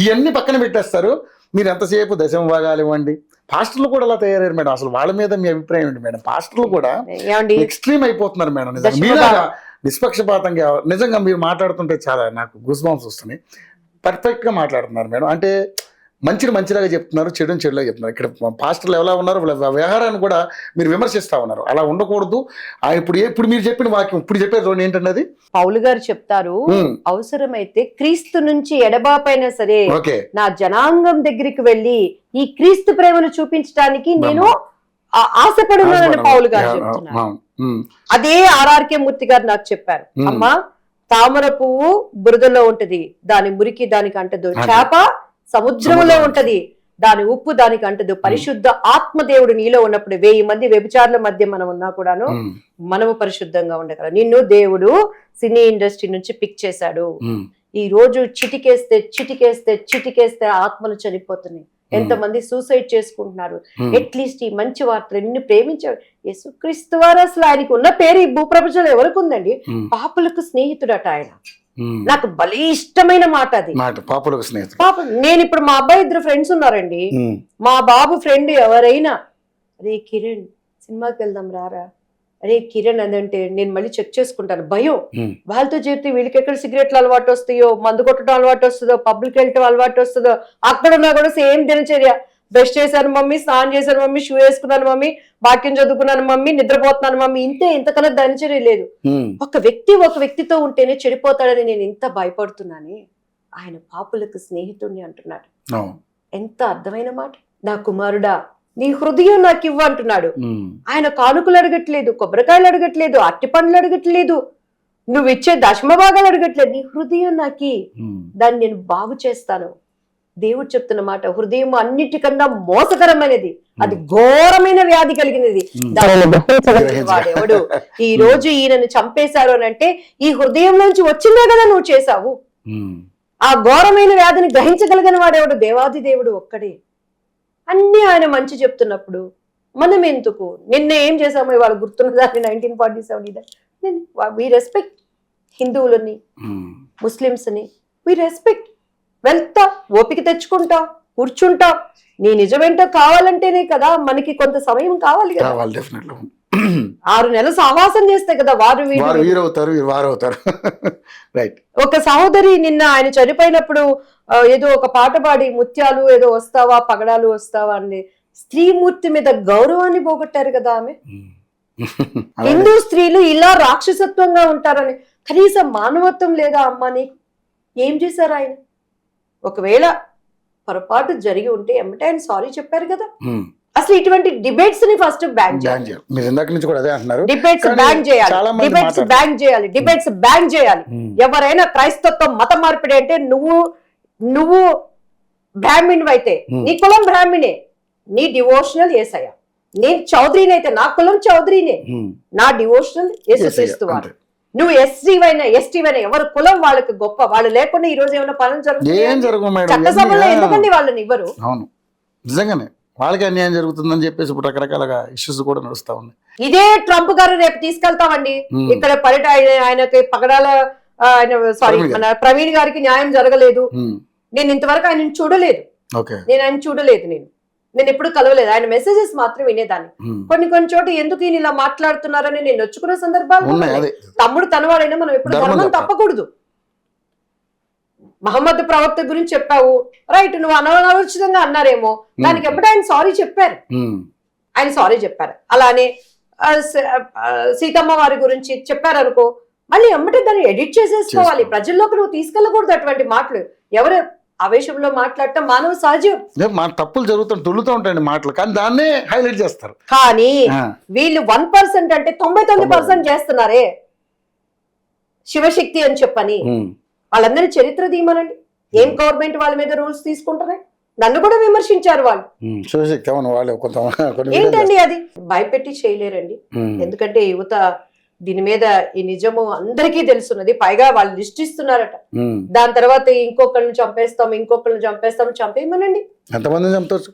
ఇవన్నీ పక్కన పెట్టేస్తారు. మీరు ఎంతసేపు దశమ భాగాలు ఇవ్వండి. పాస్టర్లు కూడా అలా తయారయ్యారు మేడం. అసలు వాళ్ళ మీద మీ అభిప్రాయం ఏంటి మేడం? పాస్టర్లు కూడా ఎక్స్ట్రీమ్ అయిపోతున్నారు మేడం. నిజంగా మీలాగా నిష్పక్షపాతంగా నిజంగా మీరు మాట్లాడుతుంటే చాలా నాకు గూస్ బంప్స్ వస్తున్నాయి. పర్ఫెక్ట్ గా మాట్లాడుతున్నారు మేడం. అంటే మంచిని మంచిలాగా చెప్తున్నారు, చెడుని చెడులాగా చెప్తున్నారు. ఇక్కడ పాస్టర్లు ఎలా ఉన్నారు, వాళ్ళ వ్యవహారాన్ని కూడా మీరు విమర్శిస్తా ఉన్నారు. అలా ఉండకూడదు. ఇప్పుడు మీరు చెప్పిన వాక్యం ఇప్పుడు చెప్పే చూడండి ఏంటంటే అది పౌలు గారు చెప్తారు, అవసరమైతే క్రీస్తు నుంచి ఎడబాపైనా సరే నా జనాంగం దగ్గరికి వెళ్ళి ఈ క్రీస్తు ప్రేమను చూపించడానికి నేను ఆశపడున్నానని పౌలు గారు చెప్తున్నారు. అదే ఆర్ఆర్కే మూర్తి గారు నాకు చెప్పారు, అమ్మా తామర పువ్వు బురదలో ఉంటది, దాని మురికి దానికి అంటదు, చేప సముద్రంలో ఉంటది, దాని ఉప్పు దానికి అంటదు, పరిశుద్ధ ఆత్మదేవుడు నీలో ఉన్నప్పుడు 1000 మంది వ్యభిచారుల మధ్య మనం ఉన్నా కూడాను మనము పరిశుద్ధంగా ఉండగలం. నిన్ను దేవుడు సినీ ఇండస్ట్రీ నుంచి పిక్ చేశాడు. ఈ రోజు చిటికేస్తే చిటికేస్తే చిటికేస్తే ఆత్మలు చనిపోతున్నాయి. ఎంతమంది సూసైడ్ చేసుకుంటున్నారు. అట్లీస్ట్ ఈ మంచి వార్తలు నిన్ను ప్రేమించాడు యేసుక్రీస్తు వారు. అసలు ఆయనకు ఉన్న పేరు ఈ భూప్రపంచంలో ఎవరికి ఉందండి? పాపులకు స్నేహితుడట ఆయన. నాకు భలే ఇష్టమైన మాట అది. నేను ఇప్పుడు మా అబ్బాయి 2 ఫ్రెండ్స్ ఉన్నారండి. మా బాబు ఫ్రెండ్ ఎవరైనా అరే కిరణ్ సినిమాకి వెళ్దాం రారా, అరే కిరణ్ అదంటే నేను మళ్ళీ చెక్ చేసుకుంటాను భయం. వాళ్ళతో చేరితే వీళ్ళకి ఎక్కడ సిగరెట్లు అలవాటు వస్తాయో, మందు కొట్టడం అలవాటు వస్తుందో, పబ్లిక్ వెళ్ళటం అలవాటు వస్తుందో. అక్కడ ఉన్నా కూడా సేమ్ దినచర్య. బ్రష్ చేశాను మమ్మీ, స్నానం చేశాను మమ్మీ, షూ వేసుకున్నాను మమ్మీ, వాక్యం చదువుకున్నాను మమ్మీ, నిద్రపోతున్నాను మమ్మీ, ఇంతే. ఇంతకన్నా దినచర్య లేదు. ఒక వ్యక్తితో ఉంటేనే చెడిపోతాడని నేను ఇంత భయపడుతున్నానే, ఆయన పాపులకు స్నేహితుడిని అంటున్నాడు. ఎంత అర్థమైన మాట. నా కుమారుడా నీ హృదయం నాకు ఇవ్వ అంటున్నాడు. ఆయన కానుకలు అడగట్లేదు, కొబ్బరికాయలు అడగట్లేదు, అట్టి పండ్లు అడగట్లేదు, నువ్వు ఇచ్చే దశమ భాగాలు అడగట్లేదు. నీ హృదయం నాకి, దాన్ని నేను బాగు చేస్తాను. దేవుడు చెప్తున్న మాట, హృదయం అన్నిటికన్నా మోసకరమైనది, అది ఘోరమైన వ్యాధి కలిగినది, దానిని గ్రహించగలిగిన వాడెవడు? ఈ రోజు ఈయనను చంపేశారు అని అంటే ఈ హృదయం నుంచి వచ్చిందే కదా నువ్వు చేశావు. ఆ ఘోరమైన వ్యాధిని గ్రహించగలిగిన వాడెవడు? దేవాది దేవుడు ఒక్కడే. అన్ని ఆయన మంచి చెప్తున్నప్పుడు మనం ఎందుకు? నిన్న ఏం చేసామో ఇవాళ గుర్తున్నదాన్ని 1947 వి రెస్పెక్ట్ హిందువులని, ముస్లిమ్స్ ని వి రెస్పెక్ట్. వెళ్తా, ఓపిక తెచ్చుకుంటా, కూర్చుంటా. నీ నిజమేంటో కావాలంటేనే కదా మనకి కొంత సమయం కావాలి కదా. 6 నెలలు సహవాసం చేస్తే కదా వారు వీరవుతారు. ఒక సహోదరి నిన్న ఆయన చనిపోయినప్పుడు ఏదో ఒక పాట పాడి ముత్యాలు ఏదో వస్తావా, పగడాలు వస్తావా అని స్త్రీమూర్తి మీద గౌరవాన్ని పోగొట్టారు కదా ఆమె. హిందూ స్త్రీలు ఇలా రాక్షసత్వంగా ఉంటారని కనీసం మానవత్వం లేదా అమ్మని? ఏం చేశారు ఆయన? ఒకవేళ పొరపాటు జరిగి ఉంటే ఎమ్మటే ఆయన సారీ చెప్పారు కదా. అసలు ఇటువంటి డిబేట్స్ ని ఫస్ట్ బ్యాన్ చేయాలి. డిబేట్స్ బ్యాన్ చేయాలి. డిబేట్స్ బ్యాన్ చేయాలి. ఎవరైనా క్రైస్తత్వం మత మార్పిడి అంటే నువ్వు బ్రాహ్మణ్ అయితే నీ కులం బ్రాహ్మణే, నీ డివోషనల్ యేసయ్య. నేను చౌదరిని అయితే నా కులం చౌదరినే, నా డివోషనల్ యేసుక్రీస్తు వారు. నువ్వు ఎస్టీవైనా ఎస్టీవైనా ఎవరు కులం వాళ్ళకి గొప్ప. వాళ్ళు లేకుండా ఈ రోజు ఏమైనా పనులు జరుగుతాయి? చట్టసభలో ఎందుకండి వాళ్ళని ఇవ్వరు? నిజంగానే వాళ్ళకి అన్యాయం జరుగుతుందని చెప్పేసి ఇప్పుడు రకరకాల ఇష్యూస్ కూడా నడుస్తా ఉన్నాయి. ఇదే ట్రంప్ గారు రేపు తీసుకెళ్తామండి ఇక్కడ ఆయనకి పగడాల మన ప్రవీణ్ గారికి న్యాయం జరగలేదు. నేను ఇంతవరకు ఆయన చూడలేదు. నేను ఎప్పుడు కలవలేదు. ఆయన మెసేజెస్ మాత్రం వినేదాన్ని. కొన్ని చోట ఎందుకు ఈయన ఇలా మాట్లాడుతున్నారని నేను నొచ్చుకునే సందర్భాలు. తమ్ముడు తనవాడైనా మనం ఎప్పుడు ధర్మం తప్పకూడదు. మహమ్మద్ ప్రవక్త గురించి చెప్పావు, రైట్, నువ్వు అనాలోచితంగా అన్నారేమో, దానికి ఎప్పుడు ఆయన సారీ చెప్పారు. అలానే సీతమ్మ వారి గురించి చెప్పారనుకో, మళ్ళీ ఎమ్మటే దాన్ని ఎడిట్ చేసేసుకోవాలి. ప్రజల్లోకి నువ్వు తీసుకెళ్ళకూడదు అటువంటి మాటలు. ఎవరు ఆవేశంలో మాట్లాడటం మానవ సహజం. తప్పులు జరుగుతూ ఉంటాయండి మాటలు, కానీ దాన్నే హైలైట్ చేస్తారు. కానీ వీళ్ళు 1% అంటే 99% చేస్తున్నారే శివశక్తి అని చెప్పని. వాళ్ళందరి చరిత్ర తీయమనండి. ఏం గవర్నమెంట్ వాళ్ళ మీద రూల్స్ తీసుకుంటారే? నన్ను కూడా విమర్శించారు వాళ్ళు. ఏంటండి అది? భయపెట్టి చేయలేరండి. ఎందుకంటే యువత దీని మీద ఈ నిజము అందరికీ తెలుసున్నది. పైగా వాళ్ళు లిస్ట్ ఇస్తున్నారట. దాని తర్వాత ఇంకొకరిని చంపేస్తాం, చంపేయమనండి. ఎంతమంది చంపవచ్చు?